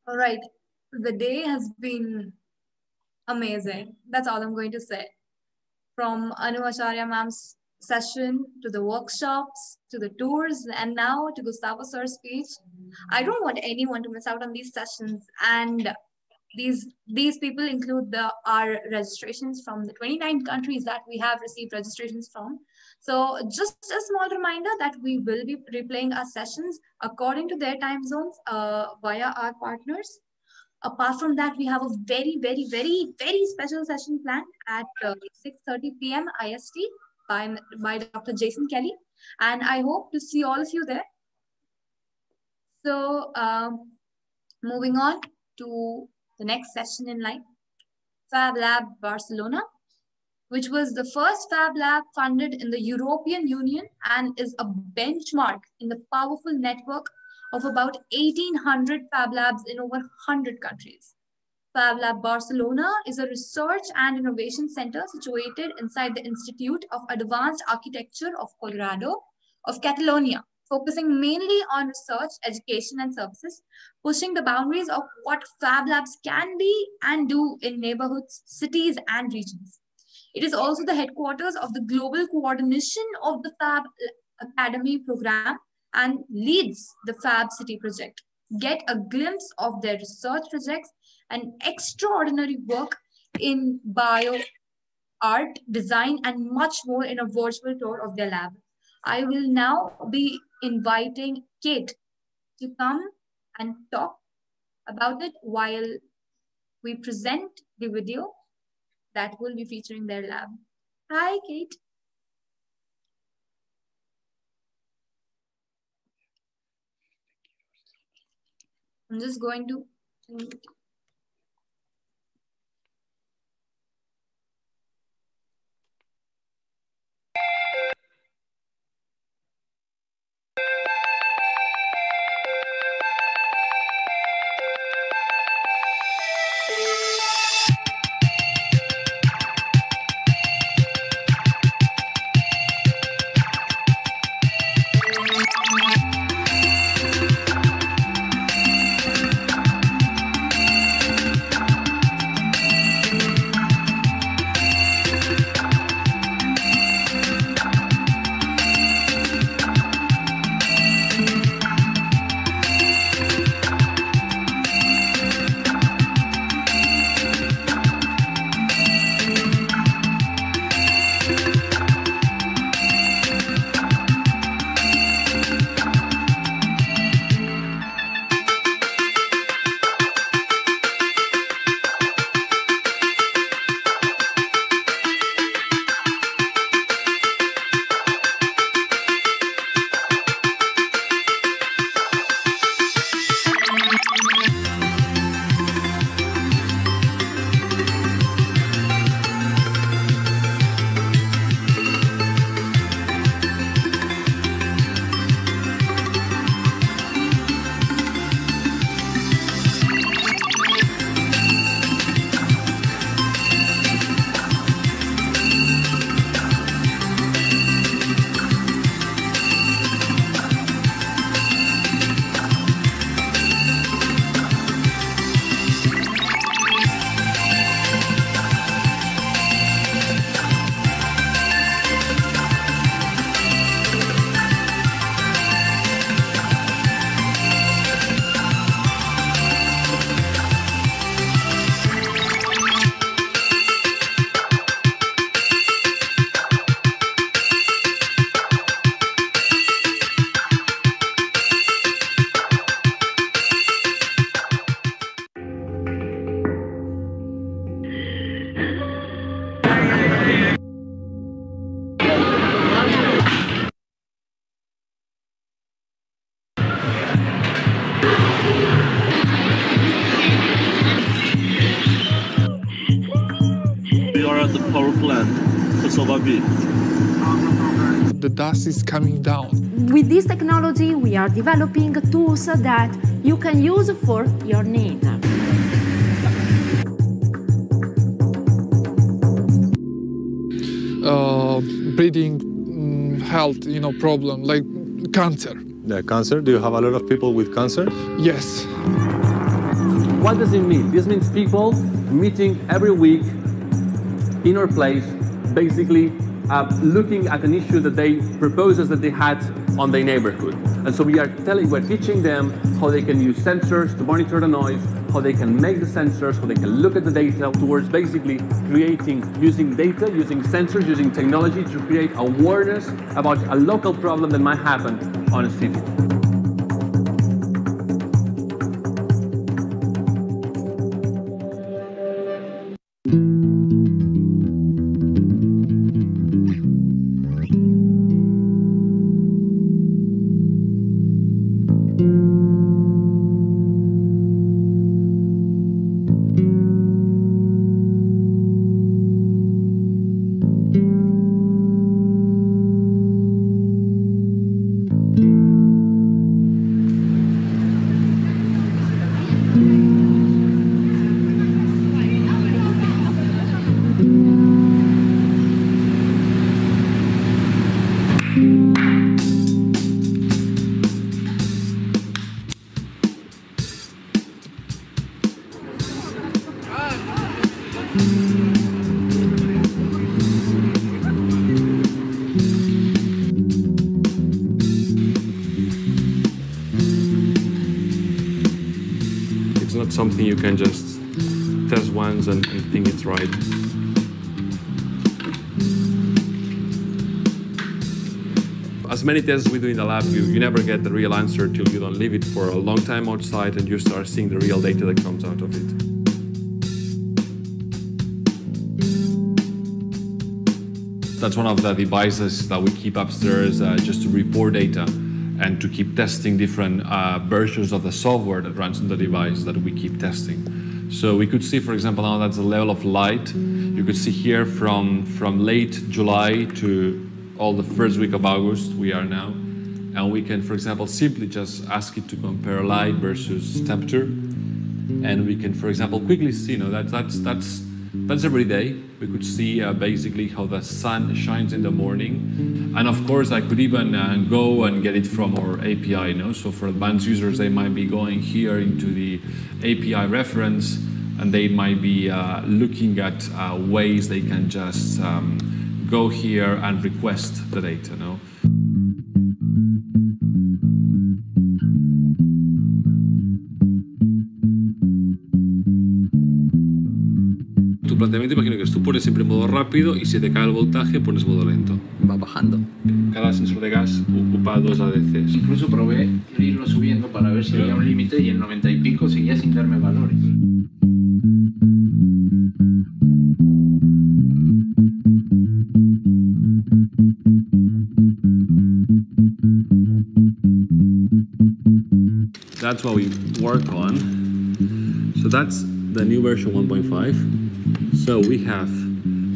All right. The day has been amazing. That's all I'm going to say. From Anu Acharya ma'am's session to the workshops to the tours and now to Gustavo sir's speech. I don't want anyone to miss out on these sessions. And these people include our registrations from the 29 countries that we have received registrations from. So just a small reminder that we will be replaying our sessions according to their time zones via our partners. Apart from that, we have a very, very, very, very special session planned at 6:30 p.m. IST by Dr. Jason Kelly. And I hope to see all of you there. So moving on to the next session in line, Fablab Barcelona, which was the first Fab Lab funded in the European Union and is a benchmark in the powerful network of about 1,800 Fab Labs in over 100 countries. Fablab Barcelona is a research and innovation center situated inside the Institute of Advanced Architecture of Colorado of Catalonia, focusing mainly on research, education, and services, pushing the boundaries of what Fab Labs can be and do in neighborhoods, cities, and regions. It is also the headquarters of the global coordination of the Fab Academy program and leads the Fab City project. Get a glimpse of their research projects and extraordinary work in bio, art, design, and much more in a virtual tour of their lab. I will now be inviting Kate to come and talk about it while we present the video that will be featuring their lab. Hi, Kate. I'm just going to... The dust is coming down. With this technology, we are developing tools that you can use for your need. Breathing health, problem like cancer. The cancer? Do you have a lot of people with cancer? Yes. What does it mean? This means people meeting every week in our place, basically looking at an issue that proposals that they had on their neighborhood. And so we're teaching them how they can use sensors to monitor the noise, how they can make the sensors, how they can look at the data, towards basically using data, using sensors, using technology to create awareness about a local problem that might happen on a city. It's not something you can just test once and think it's right. As many tests we do in the lab, you never get the real answer till you don't leave it for a long time outside and you start seeing the real data that comes out of it. That's one of the devices that we keep upstairs just to report data and to keep testing different versions of the software that runs on the device that we keep testing. So we could see, for example, now that's the level of light. You could see here from late July to all the first week of August we are now. And we can, for example, simply just ask it to compare light versus temperature. And we can, for example, quickly see, that's every day. We could see basically how the sun shines in the morning. And of course, I could even go and get it from our API. So for advanced users, they might be going here into the API reference and they might be looking at ways they can just go here and request the data. Tu planteamiento, imagino que es tú pones siempre modo rápido y si te cae el voltaje pones modo lento. Va bajando. Cada sensor de gas ocupa 2 ADCs. Incluso probé irlo subiendo para ver si había un límite y en 90 y pico seguía sin darme valores. That's what we work on. So that's the new version 1.5. So we have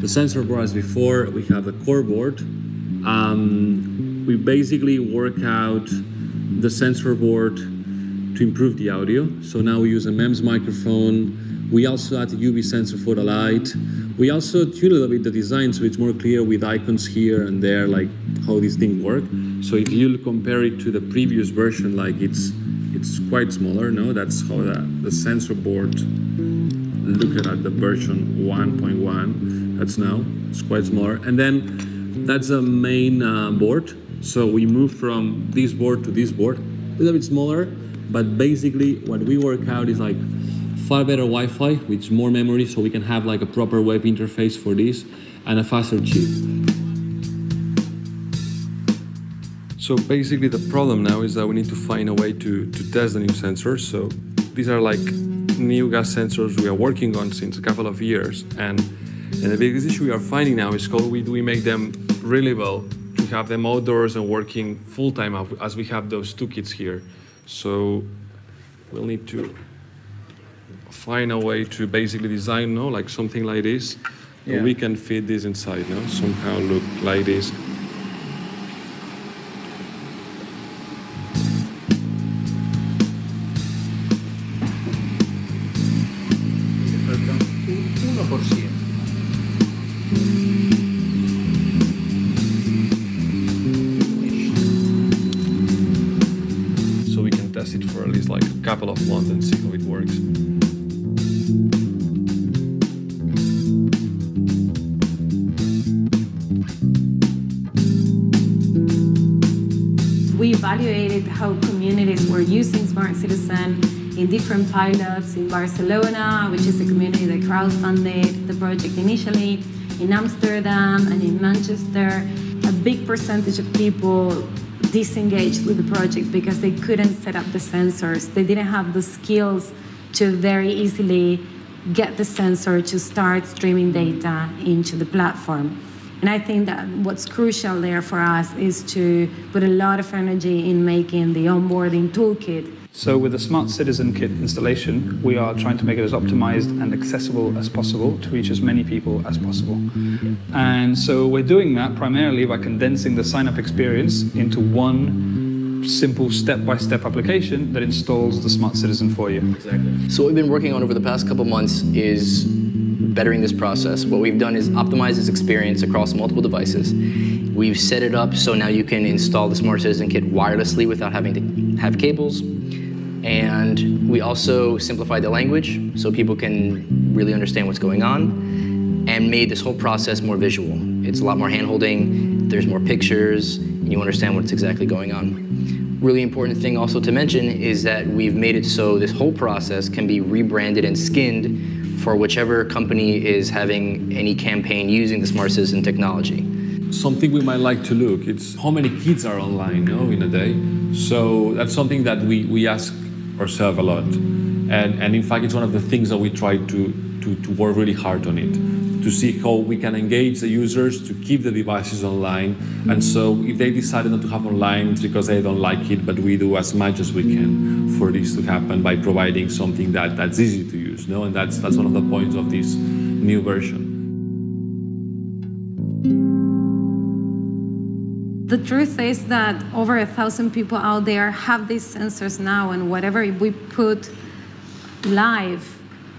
the sensor board as before, we have the core board. We basically work out the sensor board to improve the audio. So now we use a MEMS microphone. We also add a UV sensor for the light. We also tune a little bit the design so it's more clear with icons here and there, like how these things work. So if you compare it to the previous version, like it's quite smaller, no? That's how the sensor board look at the version 1.1. That's now, it's quite smaller. And then that's a main board. So we move from this board to this board, a little bit smaller, but basically what we work out is like far better Wi-Fi with more memory so we can have like a proper web interface for this and a faster chip. So basically the problem now is that we need to find a way to test the new sensors. So these are like new gas sensors we are working on since a couple of years. And the biggest issue we are finding now is how we make them really well to have them outdoors and working full-time as we have those 2 kits here. So we'll need to find a way to basically design, like something like this. Yeah. We can fit this inside, somehow look like this. So we can test it for at least like a couple of months and see how it works. We evaluated how communities were using Smart Citizen in different pilots in Barcelona, which is a community that crowdfunded the project initially, in Amsterdam and in Manchester. A big percentage of people disengaged with the project because they couldn't set up the sensors. They didn't have the skills to very easily get the sensor to start streaming data into the platform. And I think that what's crucial there for us is to put a lot of energy in making the onboarding toolkit. So with the Smart Citizen Kit installation, we are trying to make it as optimized and accessible as possible to reach as many people as possible. And so we're doing that primarily by condensing the sign-up experience into one simple step-by-step application that installs the Smart Citizen for you. Exactly. So what we've been working on over the past couple months is bettering this process. What we've done is optimize this experience across multiple devices. We've set it up so now you can install the Smart Citizen Kit wirelessly without having to have cables. And we also simplified the language so people can really understand what's going on, and made this whole process more visual. It's a lot more hand-holding, there's more pictures, and you understand what's exactly going on. Really important thing also to mention is that we've made it so this whole process can be rebranded and skinned for whichever company is having any campaign using the Smart Citizen technology. Something we might like to look, it's how many kids are online in a day. So that's something that we ask ourselves a lot. And in fact, it's one of the things that we try to work really hard on it, to see how we can engage the users to keep the devices online. And so if they decided not to have online, it's because they don't like it, but we do as much as we can for this to happen by providing something that's easy to use. And that's one of the points of this new version. The truth is that over 1,000 people out there have these sensors now, and whatever we put live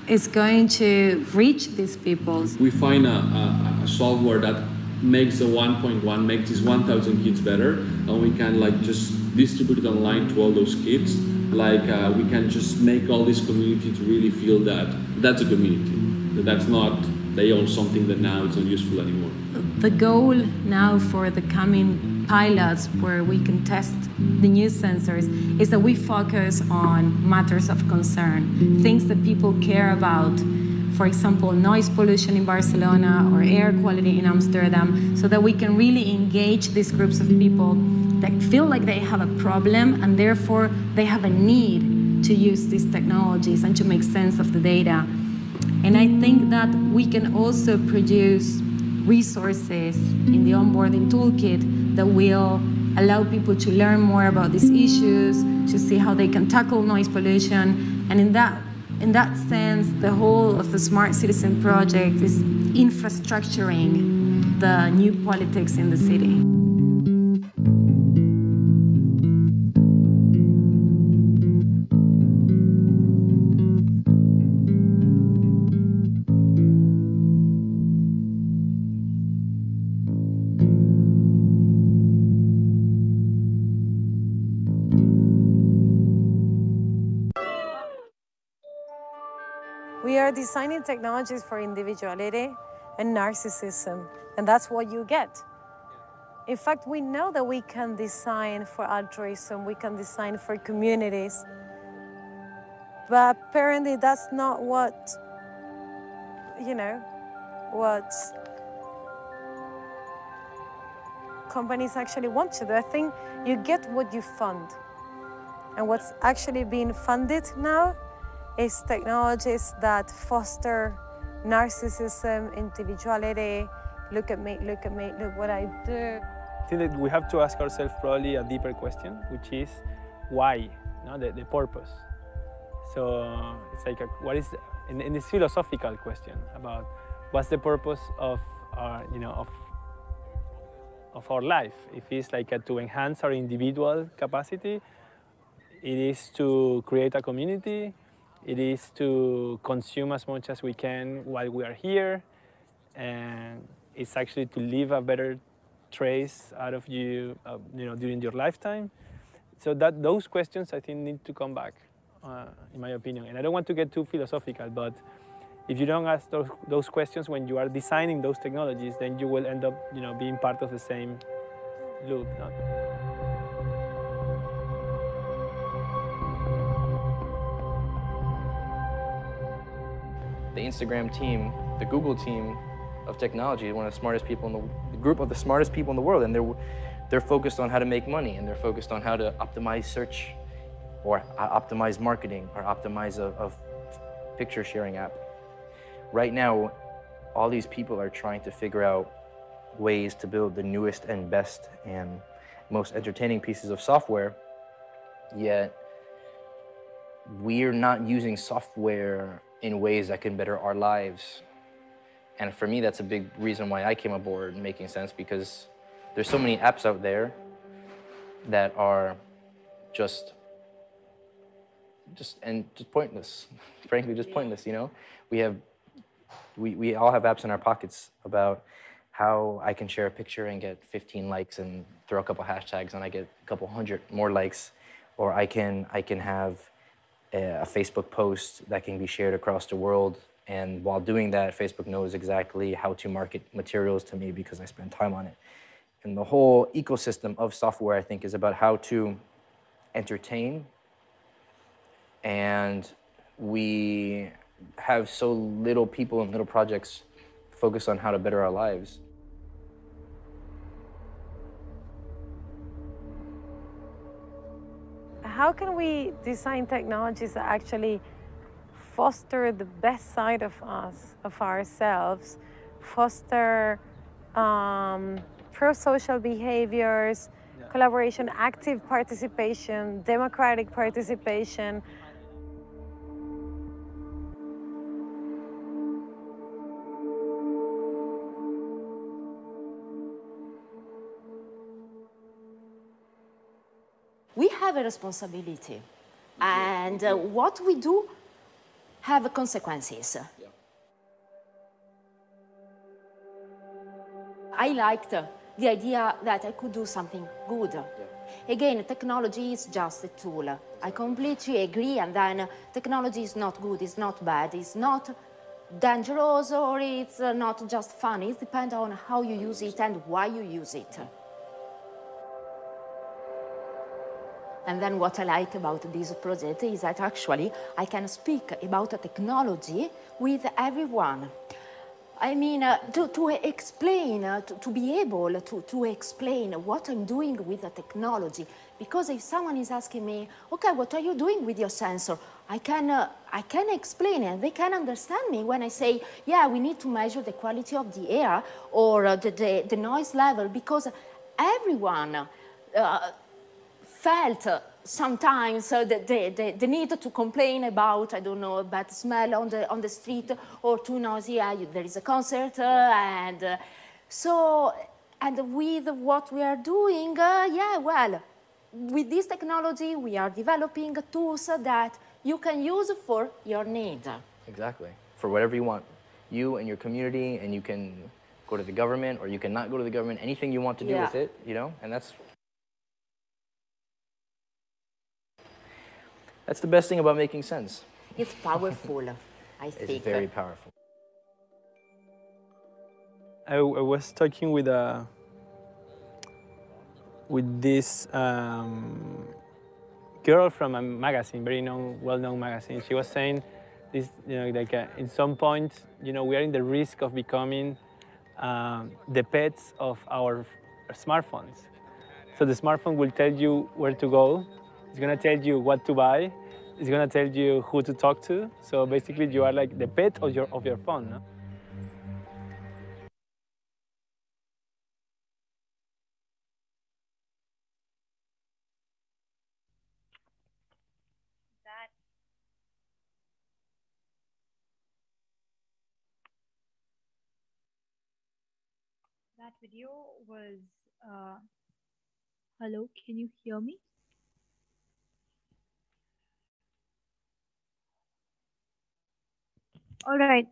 is going to reach these people. We find a software that makes the 1.1, makes these 1,000 kids better, and we can just distribute it online to all those kids. We can just make all this community to really feel that that's a community, that's not they own something that now it's not useful anymore. The goal now for the coming pilots where we can test the new sensors is that we focus on matters of concern, things that people care about. For example, noise pollution in Barcelona or air quality in Amsterdam, so that we can really engage these groups of people that feel like they have a problem and therefore they have a need to use these technologies and to make sense of the data. And I think that we can also produce resources in the onboarding toolkit that will allow people to learn more about these issues, to see how they can tackle noise pollution. And in that sense, the whole of the Smart Citizen project is infrastructuring the new politics in the city. We are designing technologies for individuality and narcissism, and that's what you get. In fact, we know that we can design for altruism, we can design for communities, but apparently that's not what companies actually want to do. I think you get what you fund, and what's actually being funded now is technologies that foster narcissism, individuality, look at me, look what I do. I think that we have to ask ourselves probably a deeper question, which is why, the purpose. So it's like, what is, in this philosophical question about what's the purpose of our, of our life? If it's to enhance our individual capacity, it is to create a community, it is to consume as much as we can while we are here, and it's actually to leave a better trace out of you, during your lifetime. So those questions, I think, need to come back. in my opinion. And I don't want to get too philosophical, but if you don't ask those questions when you are designing those technologies, then you will end up, being part of the same loop. No? The Instagram team, the Google team of technology, one of the smartest people in the group of the smartest people in the world, and they're focused on how to make money, and they're focused on how to optimize search, or optimize marketing, or optimize a picture sharing app. Right now, all these people are trying to figure out ways to build the newest and best and most entertaining pieces of software, yet we're not using software in ways that can better our lives. And for me, that's a big reason why I came aboard Making Sense, because there's so many apps out there that are just pointless. Frankly, just pointless, We all have apps in our pockets about how I can share a picture and get 15 likes and throw a couple hashtags and I get a couple hundred more likes, or I can have a Facebook post that can be shared across the world, and while doing that, Facebook knows exactly how to market materials to me because I spend time on it. And the whole ecosystem of software, I think, is about how to entertain, and we have so little people and little projects focused on how to better our lives. How can we design technologies that actually foster the best side of us, of ourselves, foster pro-social behaviors, collaboration, active participation, democratic participation? We have a responsibility, and what we do have consequences. Yeah. I liked the idea that I could do something good. Yeah. Again, technology is just a tool. I completely agree, and then technology is not good, it's not bad, it's not dangerous, or it's not just fun. It depends on how you use it and why you use it. And then what I like about this project is that actually I can speak about technology with everyone. I mean, to explain, to be able to explain what I'm doing with the technology. Because if someone is asking me, okay, what are you doing with your sensor? I can explain it. They can understand me when I say, yeah, we need to measure the quality of the air or the noise level, because everyone felt sometimes the need to complain about, I don't know, a bad smell on the street or too noisy. There is a concert, and with what we are doing, with this technology, we are developing tools that you can use for your need. Exactly, for whatever you want. You and your community, and you can go to the government, or you can not go to the government, anything you want to do with it, and that's the best thing about Making Sense. It's powerful, I think. It's very powerful. I was talking with this girl from a magazine, very well-known magazine. She was saying this, in some point, we are in the risk of becoming the pets of our smartphones. So the smartphone will tell you where to go. It's going to tell you what to buy. It's going to tell you who to talk to. So basically, you are like the pet of your phone. No? That video was. Hello, can you hear me? All right.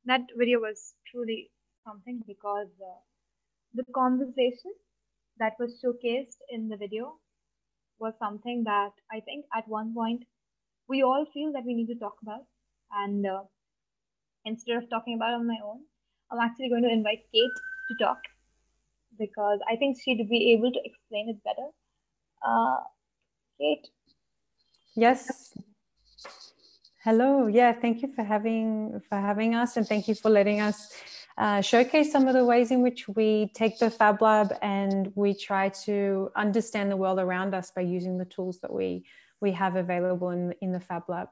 That video was truly something, because The conversation that was showcased in the video was something that I think at one point we all feel that we need to talk about. And instead of talking about it on my own, I'm actually going to invite Kate to talk because I think she'd be able to explain it better. Kate. Yes. Hello. Yeah, thank you for having us, and thank you for letting us showcase some of the ways in which we take the Fab Lab and we try to understand the world around us by using the tools that we have available in the Fab Lab.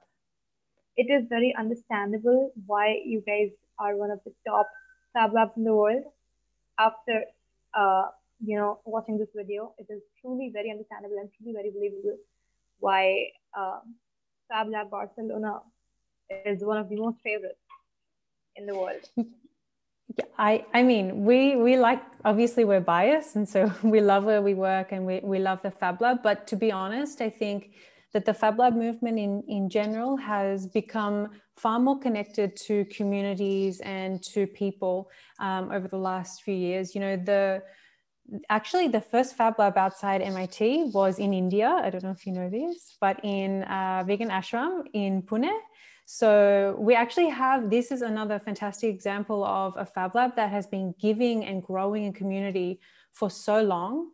It is very understandable why you guys are one of the top Fab Labs in the world. After watching this video, it is truly very understandable and truly very believable why Fab Lab Barcelona is one of the most favorites in the world. Yeah, I mean, we like, obviously we're biased, and so we love where we work and we love the Fab Lab. But to be honest, I think that the Fab Lab movement in general has become far more connected to communities and to people over the last few years. You know, actually the first Fab Lab outside MIT was in India. I don't know if you know this, but in Vegan Ashram in Pune. So we actually have, this is another fantastic example of a Fab Lab that has been giving and growing in community for so long.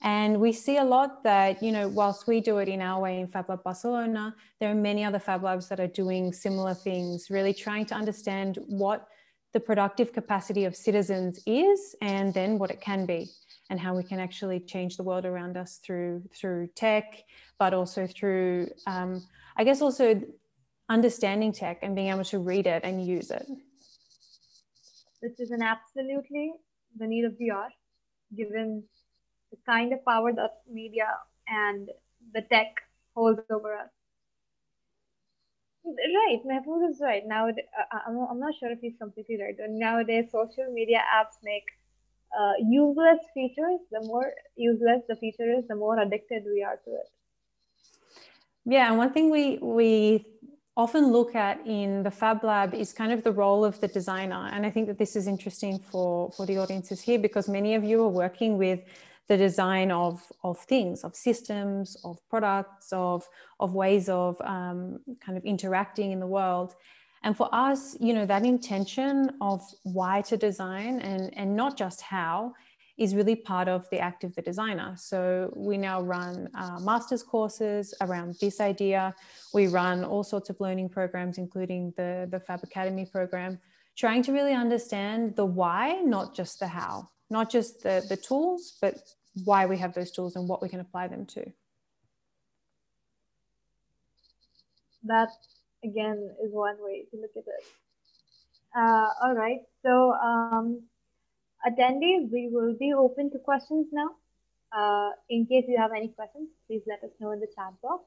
And we see a lot that, you know, whilst we do it in our way in Fab Lab Barcelona, there are many other Fab Labs that are doing similar things, really trying to understand what the productive capacity of citizens is and then what it can be, and how we can actually change the world around us through tech, but also through, I guess also understanding tech and being able to read it and use it. This is an absolutely the need of the hour, given the kind of power that media and the tech holds over us. Right, Mahfouz is right. Now, I'm not sure if he's completely right. But nowadays, social media apps make useless features. The more useless the feature is, the more addicted we are to it. Yeah, and one thing we often look at in the Fab Lab is kind of the role of the designer. And I think that this is interesting for the audiences here, because many of you are working with the design of things, of systems, of products, of ways of kind of interacting in the world. And for us, you know, that intention of why to design and not just how is really part of the act of the designer. So we now run master's courses around this idea. We run all sorts of learning programs, including the Fab Academy program, trying to really understand the why, not just the how, not just the tools, but why we have those tools and what we can apply them to. That, again, is one way to look at it. All right, so attendees, we will be open to questions now. In case you have any questions, please let us know in the chat box.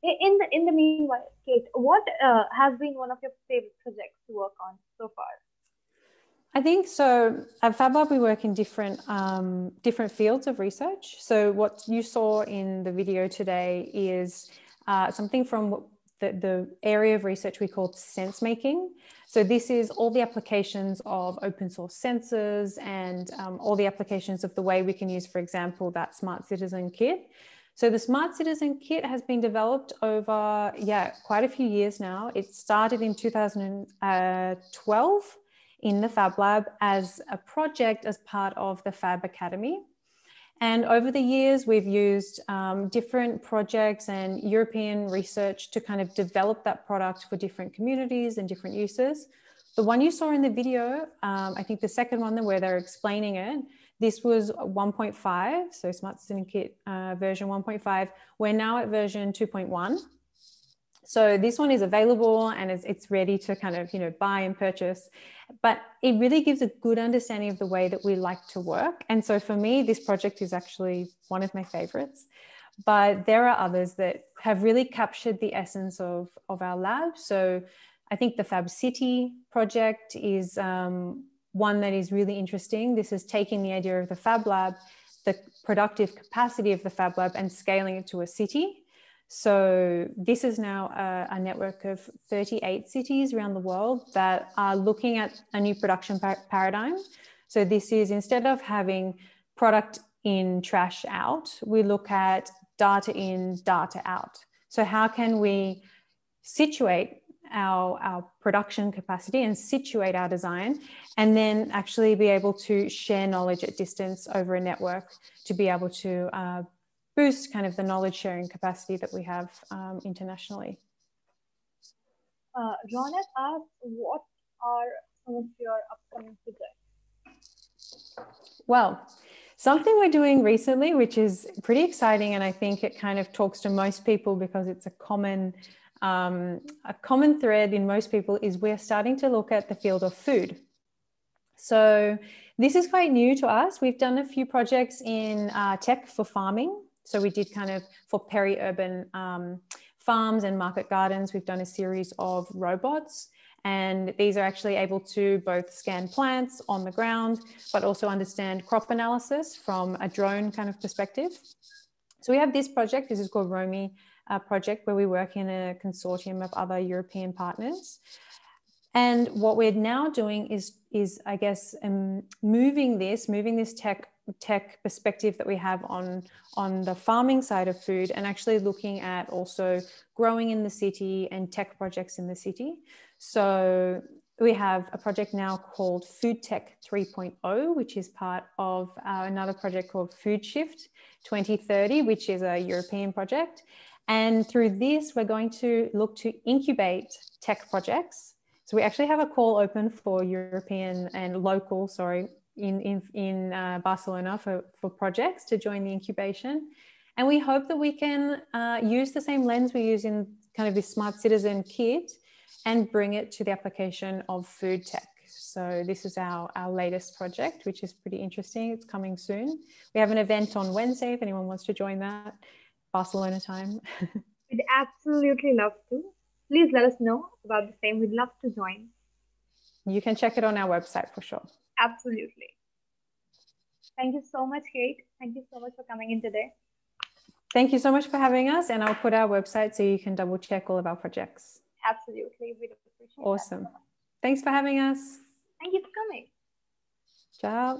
In the meanwhile, Kate, what has been one of your favorite projects to work on so far? I think so. At FabLab, we work in different fields of research. So what you saw in the video today is something from the area of research we call sense making. So this is all the applications of open source sensors and all the applications of the way we can use, for example, that Smart Citizen Kit. So the Smart Citizen Kit has been developed over, quite a few years now. It started in 2012 in the Fab Lab as a project as part of the Fab Academy. And over the years, we've used different projects and European research to kind of develop that product for different communities and different uses. The one you saw in the video, I think the second one where they're explaining it, this was 1.5, so Smart Citizen Kit version 1.5. We're now at version 2.1. So this one is available and it's ready to kind of, buy and purchase, but it really gives a good understanding of the way that we like to work. And so for me, this project is actually one of my favorites, but there are others that have really captured the essence of our lab. So I think the Fab City project is one that is really interesting. This is taking the idea of the Fab Lab, the productive capacity of the Fab Lab, and scaling it to a city. So this is now a network of 38 cities around the world that are looking at a new production paradigm. So this is, instead of having product in, trash out, we look at data in, data out. So how can we situate our production capacity and situate our design, and then actually be able to share knowledge at distance over a network to be able to boost kind of the knowledge sharing capacity that we have internationally. Ronak asked, what are some of your upcoming projects? Well, something we're doing recently, which is pretty exciting, and I think it kind of talks to most people because it's a common thread in most people, is we're starting to look at the field of food. So this is quite new to us. We've done a few projects in tech for farming. So we did kind of for peri-urban farms and market gardens. We've done a series of robots, and these are actually able to both scan plants on the ground, but also understand crop analysis from a drone kind of perspective. So we have this project. This is called Romy project, where we work in a consortium of other European partners. And what we're now doing is I guess, moving this tech perspective that we have on the farming side of food, and actually looking at also growing in the city and tech projects in the city. So we have a project now called Food Tech 3.0, which is part of another project called Food Shift 2030, which is a European project. And through this, we're going to look to incubate tech projects. So we actually have a call open for European and local, in Barcelona for projects to join the incubation. And we hope that we can use the same lens we use in kind of this Smart Citizen kit and bring it to the application of food tech. So this is our latest project, which is pretty interesting. It's coming soon. We have an event on Wednesday if anyone wants to join that. Barcelona time. We'd absolutely love to. Please let us know about the same. We'd love to join. You can check it on our website for sure. Absolutely. Thank you so much, Kate. Thank you so much for coming in today. Thank you so much for having us, and I'll put our website so you can double check all of our projects. Absolutely. We'd appreciate awesome. That so much. Thanks for having us. Thank you for coming. Ciao.